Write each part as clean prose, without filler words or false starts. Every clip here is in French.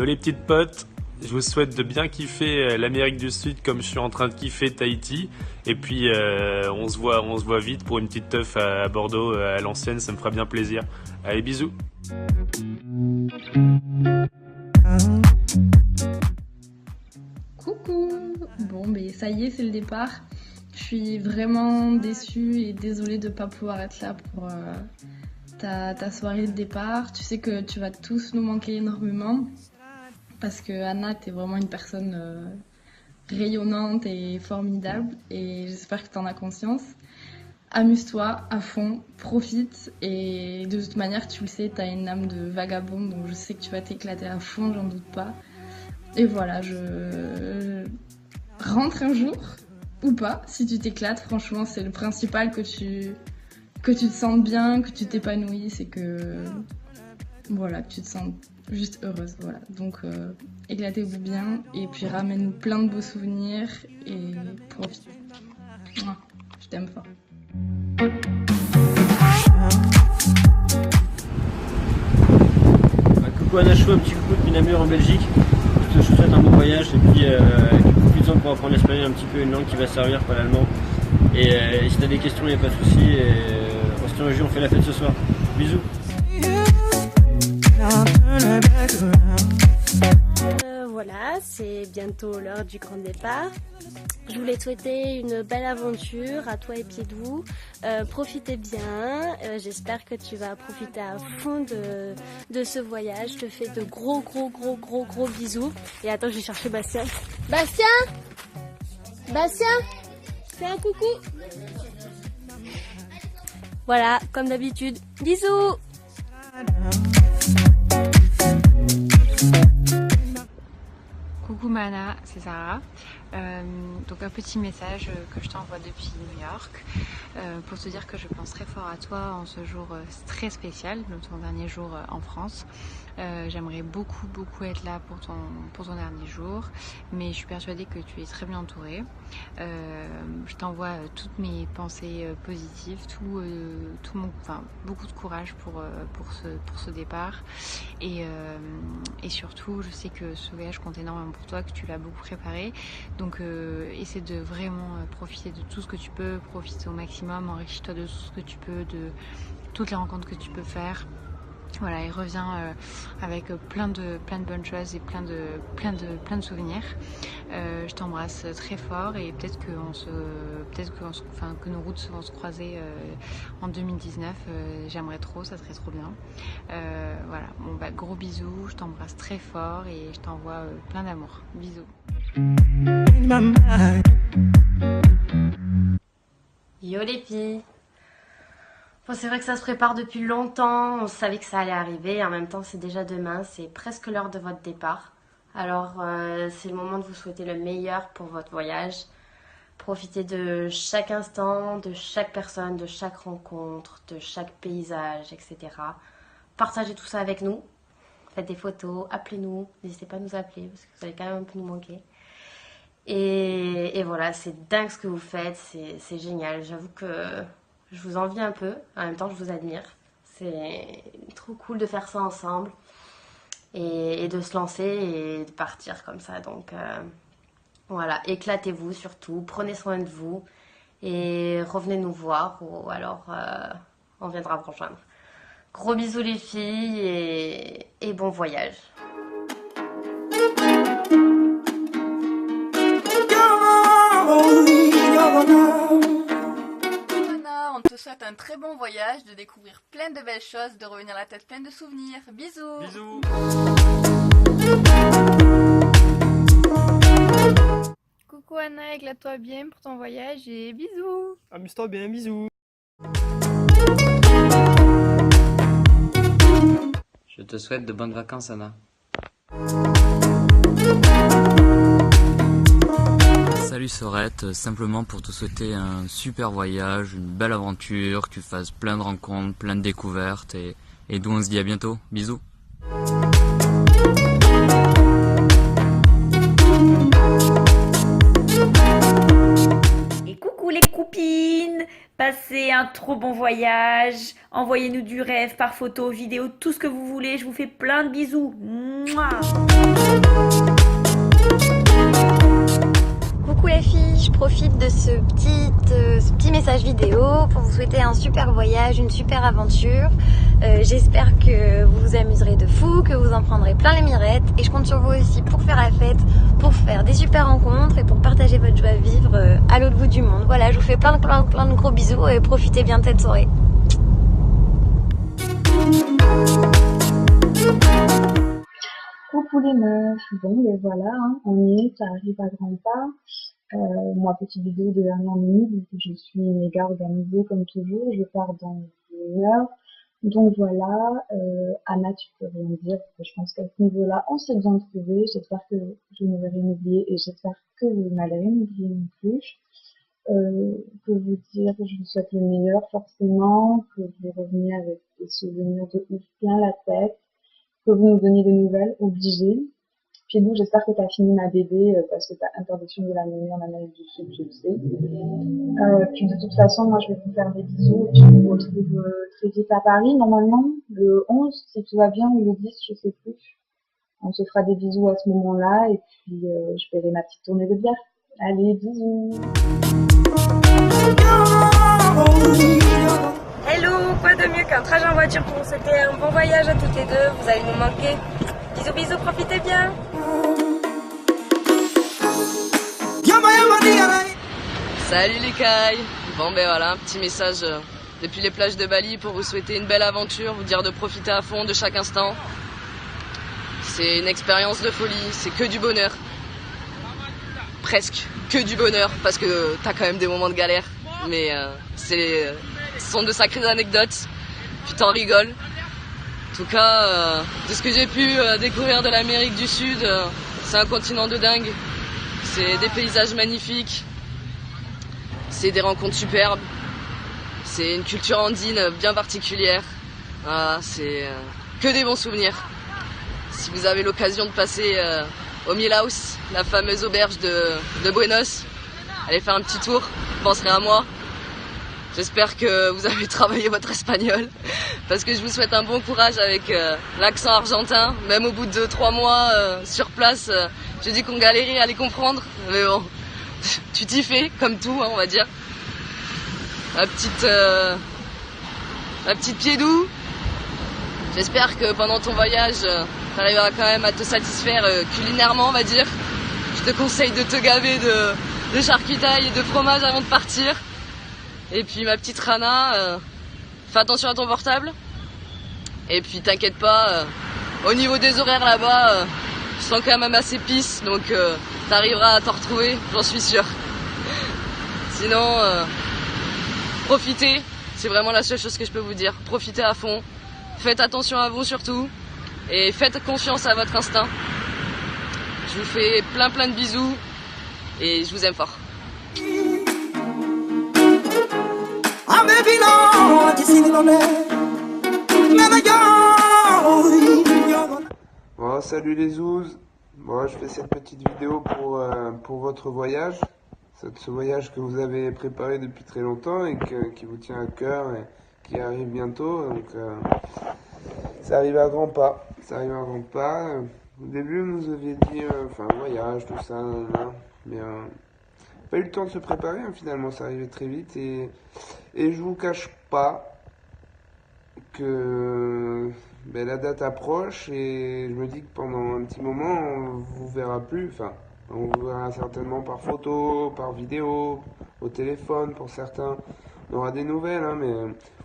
les petites potes, je vous souhaite de bien kiffer l'Amérique du Sud comme je suis en train de kiffer Tahiti. Et puis on se voit vite pour une petite teuf à Bordeaux à l'ancienne, ça me fera bien plaisir. Allez, bisous. Coucou. Bon, ben ça y est, c'est le départ. Je suis vraiment déçue et désolée de ne pas pouvoir être là pour ta soirée de départ. Tu sais que tu vas tous nous manquer énormément parce que Anna, t'es vraiment une personne rayonnante et formidable et j'espère que tu en as conscience. Amuse-toi à fond, profite et de toute manière, tu le sais, tu as une âme de vagabonde donc je sais que tu vas t'éclater à fond, j'en doute pas. Et voilà, je rentre un jour ou pas, si tu t'éclates, franchement, c'est le principal que tu te sentes bien, que tu t'épanouisses et que voilà, que tu te sens juste heureuse, voilà. Donc éclatez-vous bien et puis ramène-nous plein de beaux souvenirs et profite. Mouah, je t'aime fort. Coucou Anna Chou, un petit coucou depuis Namur en Belgique. Je te souhaite un bon voyage et puis profite-en pour apprendre l'espagnol, un petit peu une langue qui va servir, pas l'allemand. Et si t'as des questions, il n'y a pas de souci. On se tient au jus, on fait la fête ce soir. Bisous. Voilà, c'est bientôt l'heure du grand départ. Je voulais te souhaiter une belle aventure à toi et Piedou. Profitez bien, j'espère que tu vas profiter à fond de ce voyage. Je te fais de gros bisous. Et attends, je vais chercher Bastien. Bastien, fais un coucou. Voilà, comme d'habitude, bisous. Coucou Mana, c'est Sarah. Donc un petit message que je t'envoie depuis New York pour te dire que je pense très fort à toi en ce jour très spécial, ton dernier jour en France. J'aimerais beaucoup être là pour ton dernier jour, mais je suis persuadée que tu es très bien entourée. Je t'envoie toutes mes pensées positives, beaucoup de courage pour ce départ et surtout je sais que ce voyage compte énormément pour toi, que tu l'as beaucoup préparé, donc essaie de vraiment profiter de tout ce que tu peux, profite au maximum, enrichis-toi de tout ce que tu peux, de toutes les rencontres que tu peux faire. Voilà, et reviens avec plein de bonnes choses et plein de souvenirs. Je t'embrasse très fort et peut-être que nos routes vont se croiser en 2019. J'aimerais trop, ça serait trop bien. Voilà, bon bah gros bisous, je t'embrasse très fort et je t'envoie plein d'amour. Bisous. Yo les filles. Bon, c'est vrai que ça se prépare depuis longtemps, on savait que ça allait arriver, en même temps c'est déjà demain, c'est presque l'heure de votre départ. Alors c'est le moment de vous souhaiter le meilleur pour votre voyage. Profitez de chaque instant, de chaque personne, de chaque rencontre, de chaque paysage, etc. Partagez tout ça avec nous, faites des photos, appelez-nous, n'hésitez pas à nous appeler parce que vous allez quand même un peu nous manquer. Et voilà, c'est dingue ce que vous faites, c'est génial, j'avoue que... je vous envie un peu, en même temps je vous admire. C'est trop cool de faire ça ensemble et de se lancer et de partir comme ça. Donc voilà, éclatez-vous surtout, prenez soin de vous et revenez nous voir ou alors on viendra vous rejoindre. Gros bisous les filles et bon voyage. On te souhaite un très bon voyage, de découvrir plein de belles choses, de revenir la tête pleine de souvenirs. Bisous. Bisous. Coucou Anna, éclate-toi bien pour ton voyage et bisous. Amuse-toi bien, bisous. Je te souhaite de bonnes vacances Anna. Salut Sorette, simplement pour te souhaiter un super voyage, une belle aventure, que tu fasses plein de rencontres, plein de découvertes et d'où on se dit à bientôt. Bisous. Et coucou les les copines. Passez un trop bon voyage. Envoyez-nous du rêve par photo, vidéo, tout ce que vous voulez. Je vous fais plein de bisous. Mouah. Coucou les filles, je profite de ce petit message vidéo pour vous souhaiter un super voyage, une super aventure. J'espère que vous vous amuserez de fou, que vous en prendrez plein les mirettes. Et je compte sur vous aussi pour faire la fête, pour faire des super rencontres et pour partager votre joie à vivre à l'autre bout du monde. Voilà, je vous fais plein de gros bisous et profitez bien de cette soirée. Coucou les meufs, bon ben voilà, hein, on y est, ça arrive à grands pas. Moi, petite vidéo de dernière minute, vu que je suis méga organisée comme toujours, je pars dans une heure. Donc voilà, Anna, tu peux rien dire, parce que je pense qu'à ce niveau-là, on s'est bien trouvé. J'espère que je ne vais rien oublier et j'espère que vous n'allez rien oublier non plus. Que vous dire, je vous souhaite le meilleur forcément, que vous reveniez avec des souvenirs de ouf plein la tête, que vous nous donniez des nouvelles, obligées. Puis nous, j'espère que tu as fini ma BD parce que tu as interdiction de la mener en Amérique du Sud, je le sais. Puis de toute façon, moi je vais vous faire des bisous et puis on vous retrouve très vite à Paris, normalement, le 11, si tout va bien, ou le 10, je sais plus. On se fera des bisous à ce moment-là et puis je ferai ma petite tournée de bière. Allez, bisous. Hello, quoi de mieux qu'un trajet en voiture pour vous souhaiter un bon voyage à toutes les deux. Vous allez nous manquer. Bisous, bisous, profitez bien. Salut les cailles. Bon ben voilà, un petit message depuis les plages de Bali pour vous souhaiter une belle aventure, vous dire de profiter à fond de chaque instant. C'est une expérience de folie, c'est que du bonheur. Presque que du bonheur, parce que t'as quand même des moments de galère. Mais ce sont de sacrées anecdotes, puis t'en rigoles. En tout cas, de ce que j'ai pu découvrir de l'Amérique du Sud, c'est un continent de dingue. C'est des paysages magnifiques, c'est des rencontres superbes, c'est une culture andine bien particulière. Voilà, c'est que des bons souvenirs. Si vous avez l'occasion de passer au Milhouse, la fameuse auberge de Buenos, allez faire un petit tour, vous penserez à moi. J'espère que vous avez travaillé votre espagnol, parce que je vous souhaite un bon courage avec l'accent argentin. Même au bout de 3 mois sur place, j'ai dit qu'on galérait à les comprendre, mais bon, tu t'y fais, comme tout, hein, on va dire. Ma petite pied doux. J'espère que pendant ton voyage, tu arriveras quand même à te satisfaire culinairement, on va dire. Je te conseille de te gaver de charcutaille et de fromage avant de partir. Et puis ma petite Rana, fais attention à ton portable. Et puis t'inquiète pas, au niveau des horaires là-bas, je sens quand même assez pisse, donc t'arriveras à t'en retrouver, j'en suis sûr. Sinon, profitez, c'est vraiment la seule chose que je peux vous dire. Profitez à fond, faites attention à vous surtout, et faites confiance à votre instinct. Je vous fais plein de bisous, et je vous aime fort. Bon, salut les zouzes. Bon, je fais cette petite vidéo pour votre voyage. Ce voyage que vous avez préparé depuis très longtemps et qui vous tient à cœur et qui arrive bientôt. Donc, ça arrive à grands pas. Ça arrive à grands pas. Au début, vous nous aviez dit, voyage, tout ça, mais pas eu le temps de se préparer, hein, finalement, ça arrivait très vite et je vous cache pas que la date approche et je me dis que pendant un petit moment on vous verra plus, enfin on vous verra certainement par photo, par vidéo, au téléphone pour certains, on aura des nouvelles, hein, mais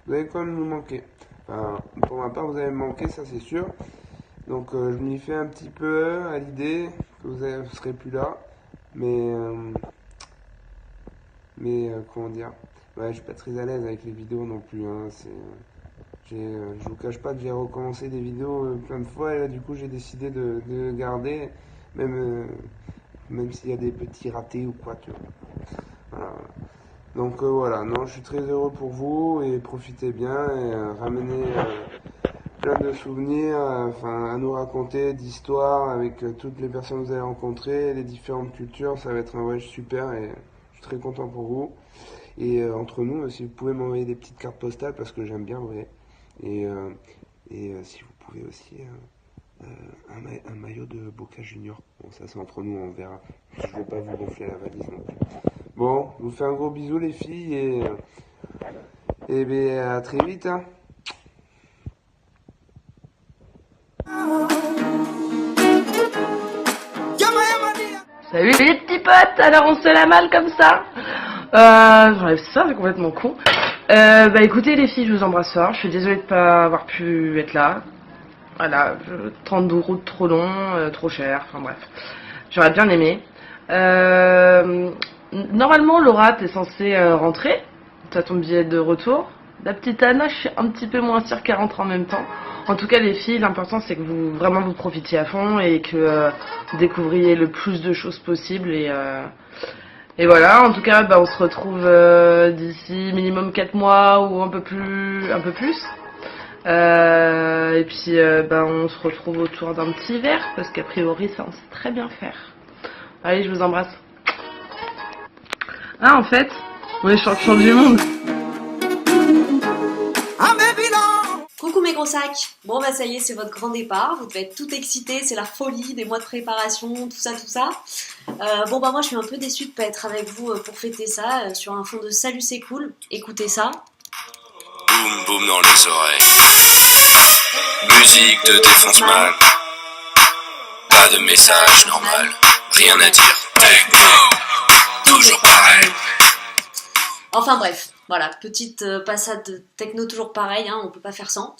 vous allez quand même nous manquer. Enfin, pour ma part vous allez me manquer, ça c'est sûr, donc je m'y fais un petit peu à l'idée que vous serez plus là, mais comment dire, ouais, je suis pas très à l'aise avec les vidéos non plus, hein, je vous cache pas que j'ai recommencé des vidéos plein de fois et là du coup j'ai décidé de garder, même s'il y a des petits ratés ou quoi, tu vois. Voilà. Donc voilà, non, je suis très heureux pour vous et profitez bien et ramenez plein de souvenirs, à nous raconter, d'histoires avec toutes les personnes que vous avez rencontrées, les différentes cultures, ça va être un voyage super et je suis très content pour vous. Et entre nous, si vous pouvez m'envoyer des petites cartes postales parce que j'aime bien vrai. Et si vous pouvez aussi un maillot de Boca Junior. Bon, ça c'est entre nous, on verra. Je vais pas vous gonfler la valise non plus. Bon, je vous fais un gros bisou les filles et bien à très vite. Hein. Salut les petits potes, alors on se la malle comme ça. J'enlève ça, c'est complètement con. Bah écoutez les filles, je vous embrasse fort. Je suis désolée de pas avoir pu être là. Voilà, 30 de route trop long, trop cher, enfin bref. J'aurais bien aimé. Normalement Laura, t'es censée rentrer. T'as ton billet de retour. La petite Anna, je suis un petit peu moins sûre qu'elle rentre en même temps. En tout cas les filles, l'important c'est que vous profitiez à fond et que vous découvriez le plus de choses possible et voilà, en tout cas bah, on se retrouve d'ici minimum 4 mois ou un peu plus. Et puis bah, on se retrouve autour d'un petit verre parce qu'a priori ça on sait très bien faire. Allez, je vous embrasse. Ah en fait, on est champion du monde. Coucou mes gros sacs. Bon bah ça y est, c'est votre grand départ, vous devez être tout excités, c'est la folie, des mois de préparation, tout ça. Bon bah moi je suis un peu déçue de pas être avec vous pour fêter ça, sur un fond de salut c'est cool, écoutez ça. Boum boum dans les oreilles. Musique de défonce mal. Pas de message normal, rien à dire. Techno, toujours pareil. Enfin bref. Voilà, petite passade de techno toujours pareil, hein, on peut pas faire sans.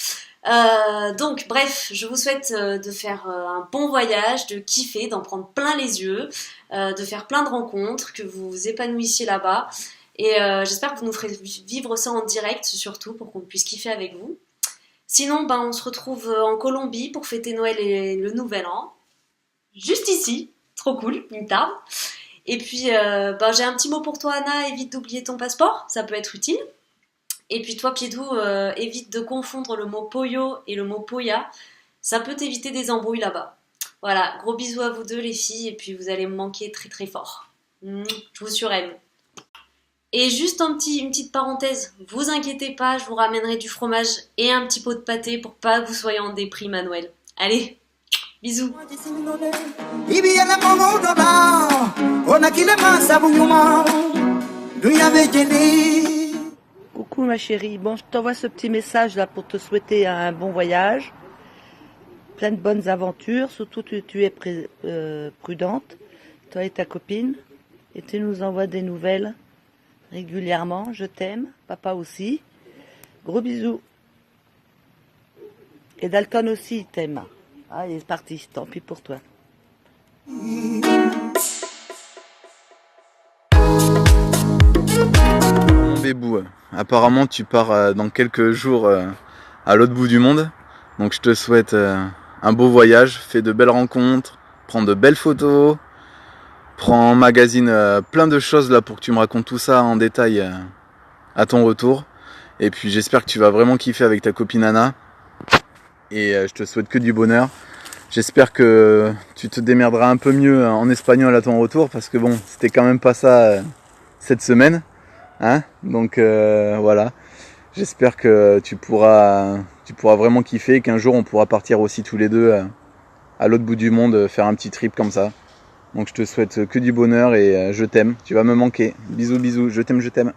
Donc bref, je vous souhaite de faire un bon voyage, de kiffer, d'en prendre plein les yeux, de faire plein de rencontres, que vous vous épanouissiez là-bas. Et j'espère que vous nous ferez vivre ça en direct surtout pour qu'on puisse kiffer avec vous. Sinon, ben, on se retrouve en Colombie pour fêter Noël et le Nouvel An. Juste ici, trop cool, une table. Et puis, bah, j'ai un petit mot pour toi, Anna, évite d'oublier ton passeport, ça peut être utile. Et puis toi, Piedou, évite de confondre le mot pollo et le mot polla, ça peut t'éviter des embrouilles là-bas. Voilà, gros bisous à vous deux les filles, et puis vous allez me manquer très très fort. Je vous suraime. Et juste une petite parenthèse, vous inquiétez pas, je vous ramènerai du fromage et un petit pot de pâté pour pas que vous soyez en déprime à Noël. Allez, bisous. Coucou ma chérie, bon je t'envoie ce petit message là pour te souhaiter un bon voyage, plein de bonnes aventures, surtout tu es prudente, toi et ta copine, et tu nous envoies des nouvelles régulièrement, je t'aime, papa aussi, gros bisous. Et Dalton aussi il t'aime. Ah, il est parti, tant pis pour toi. Mon bébou, apparemment tu pars dans quelques jours à l'autre bout du monde. Donc je te souhaite un beau voyage, fais de belles rencontres, prends de belles photos, emmagasine plein de choses là pour que tu me racontes tout ça en détail à ton retour. Et puis j'espère que tu vas vraiment kiffer avec ta copine Anna. Et je te souhaite que du bonheur. J'espère que tu te démerderas un peu mieux en espagnol à ton retour parce que bon, c'était quand même pas ça cette semaine, hein. Donc voilà, j'espère que tu pourras vraiment kiffer et qu'un jour on pourra partir aussi tous les deux à l'autre bout du monde faire un petit trip comme ça. Donc je te souhaite que du bonheur et je t'aime, tu vas me manquer. Bisous bisous, je t'aime, je t'aime.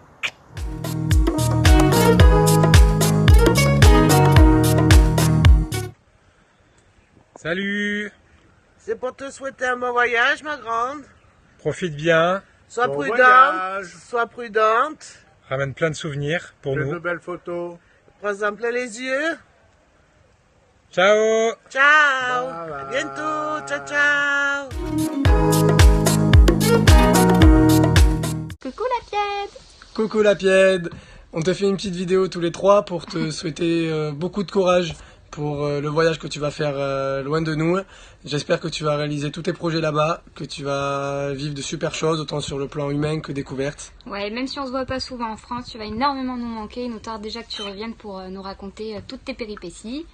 Salut! C'est pour te souhaiter un bon voyage, ma grande. Profite bien. Sois bon prudente. Voyage. Sois prudente. Ramène plein de souvenirs pour nous. De belles photos. Prends-en plein les yeux. Ciao! Ciao! À bientôt! Ciao, ciao! Coucou la Pied! Coucou la Pied! On te fait une petite vidéo tous les trois pour te souhaiter beaucoup de courage pour le voyage que tu vas faire loin de nous. J'espère que tu vas réaliser tous tes projets là-bas, que tu vas vivre de super choses, autant sur le plan humain que découverte. Ouais, même si on se voit pas souvent en France, tu vas énormément nous manquer. Il nous tarde déjà que tu reviennes pour nous raconter toutes tes péripéties.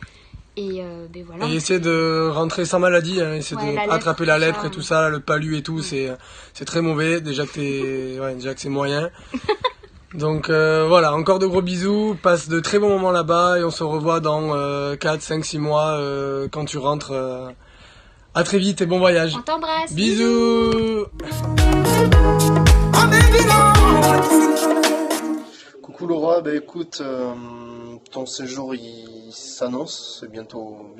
Et ben voilà. Et essayer de rentrer sans maladie, hein, essayer ouais, de attraper la lèpre et tout ça, le palu et tout, c'est très mauvais. Déjà que c'est moyen. Donc voilà, encore de gros bisous, passe de très bons moments là-bas et on se revoit dans 4, 5, 6 mois quand tu rentres. À très vite et bon voyage. On t'embrasse. Bisous. Coucou Laura, bah écoute, ton séjour il s'annonce, c'est bientôt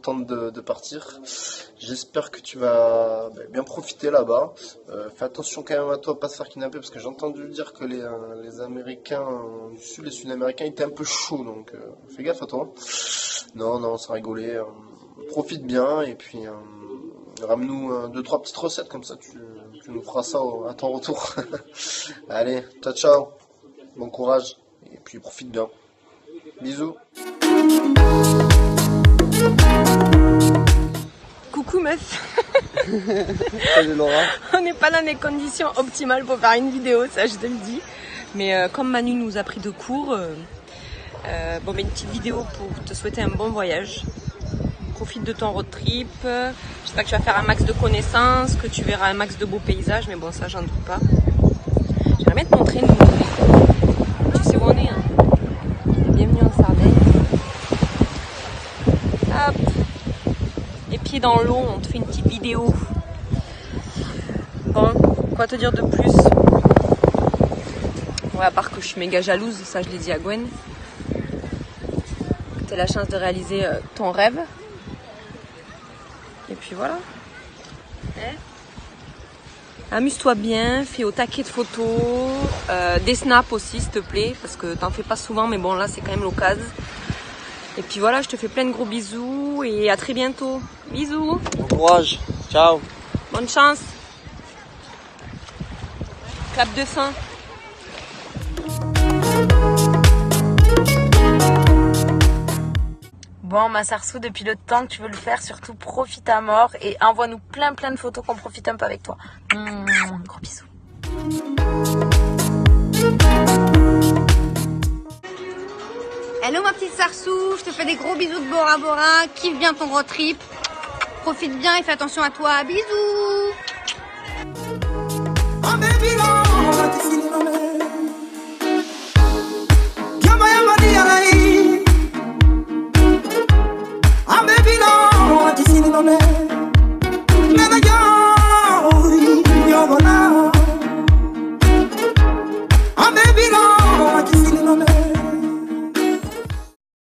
temps de partir. J'espère que tu vas bien profiter là-bas. Fais attention quand même à toi, pas se faire kidnapper, parce que j'ai entendu dire que les Américains du Sud, les Sud-Américains étaient un peu chauds, donc fais gaffe à toi. Non, ça rigolait. Profite bien et puis ramène-nous 2-3 petites recettes, comme ça tu nous feras ça à ton retour. Allez, ciao, bon courage et puis profite bien. Bisous. Coucou meuf. Salut Laura. On n'est pas dans les conditions optimales pour faire une vidéo, ça je te le dis. Mais comme Manu nous a pris de cours, une petite vidéo pour te souhaiter un bon voyage. Profite de ton road trip. J'espère que tu vas faire un max de connaissances, que tu verras un max de beaux paysages, mais bon, ça, j'en doute pas. J'aimerais bien te montrer nous. Tu sais où on est, hein. Bienvenue en Sardaigne. Hop. Les pieds dans l'eau, on te fait une petite vidéo. Bon, quoi te dire de plus? Ouais, à part que je suis méga jalouse, ça je l'ai dit à Gwen. Que tu as la chance de réaliser ton rêve. Et puis voilà. Amuse-toi bien, fais au taquet de photos, des snaps aussi s'il te plaît, parce que t'en fais pas souvent, mais bon là c'est quand même l'occasion. Et puis voilà, je te fais plein de gros bisous et à très bientôt. Bisous. Bon courage, ciao. Bonne chance. Clap de fin. Bon, ma Sarsou, depuis le temps que tu veux le faire, surtout profite à mort et envoie-nous plein de photos qu'on profite un peu avec toi. Gros bisous. Hello ma petite Sarsou, je te fais des gros bisous de Bora Bora, kiffe bien ton road trip, profite bien et fais attention à toi, bisous. I'm baby, no, what is in on